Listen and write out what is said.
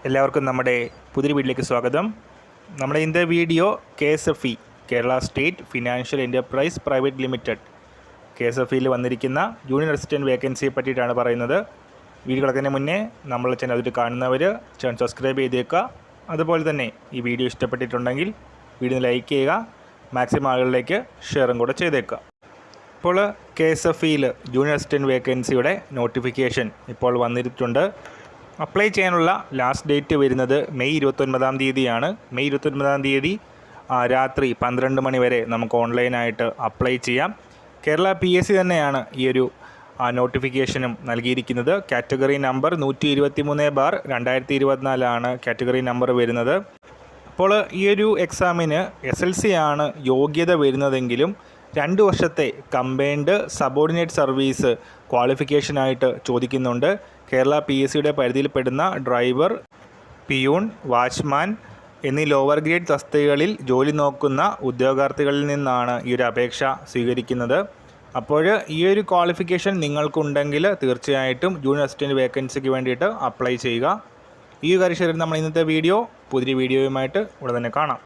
എല്ലാവർക്കും നമ്മുടെ പുതിയ വീഡിയോയിലേക്ക് സ്വാഗതം. നമ്മുടെ ഇന്നത്തെ video KSFE Kerala state financial enterprise private limited KSFEയിൽ വന്നിരിക്കുന്ന ജൂനിയർ അസിസ്റ്റൻറ്റ് വേക്കൻസിയെ പറ്റിയിട്ടാണ് പറയുന്നത്. വീഡിയോ കിടക്കുന്നതിന് മുന്നേ നമ്മളെ ചാനൽ അതിൽ കാണുന്നവർ ചാനൽ സബ്സ്ക്രൈബ് ചെയ്തേക്കുക. അതുപോലെ തന്നെ ഈ വീഡിയോ ഇഷ്ടപ്പെട്ടിട്ടുണ്ടെങ്കിൽ വീഡിയോ ലൈക്ക് ചെയ്യുക, മാക്സിമം ആളുകളിലേക്ക് ഷെയറും കൂടെ ചെയ്തേക്കുക. ഇപ്പോൾ KSFEയിൽ ജൂനിയർ അസിസ്റ്റൻറ്റ് വേക്കൻസിയുടെ നോട്ടിഫിക്കേഷൻ ഇപ്പോൾ വന്നിട്ടുണ്ട്. അപ്ലൈ ചെയ്യാനുള്ള ലാസ്റ്റ് ഡേറ്റ് വരുന്നത് മെയ് 29-ാം തീയതിയാണ്. മെയ് 29-ാം തീയതി രാത്രി 12 മണി വരെ നമുക്ക് ഓൺലൈനായിട്ട് അപ്ലൈ ചെയ്യാം. കേരള PSC തന്നെയാണ് ഈ ഒരു നോട്ടിഫിക്കേഷനും നൽകിയിരിക്കുന്നത്. കാറ്റഗറി നമ്പർ 123/2024 ആണ് കാറ്റഗറി നമ്പർ വരുന്നത്. അപ്പോൾ ഈ ഒരു എക്സാമിന് SLC ആണ് യോഗ്യത വരുന്നതെങ്കിലും 2 വർഷത്തെ കമ്പൈൻഡ് സബോർഡിനേറ്റ് സർവീസ് ക്വാളിഫിക്കേഷനായിട്ട് ചോദിക്കുന്നുണ്ട്. കേരള PSCയുടെ പരിധിയിൽപ്പെടുന്ന ഡ്രൈവർ, പിയൂൺ, വാച്ച്മാൻ എന്നീ ലോവർ ഗ്രേഡ് തസ്തികകളിൽ ജോലി നോക്കുന്ന ഉദ്യോഗാർത്ഥികളിൽ നിന്നാണ് ഈ ഒരു അപേക്ഷ സ്വീകരിക്കുന്നത്. അപ്പോൾ ഈ ഒരു ക്വാളിഫിക്കേഷൻ നിങ്ങൾക്കുണ്ടെങ്കിൽ തീർച്ചയായിട്ടും ജൂനിയർ അസിസ്റ്റൻറ്റ് വേക്കൻസിക്ക് വേണ്ടിയിട്ട് അപ്ലൈ ചെയ്യുക. ഈ കാര്യം നമ്മൾ ഇന്നത്തെ വീഡിയോ പുതിയ വീഡിയോയുമായിട്ട് ഉടൻ തന്നെ കാണാം.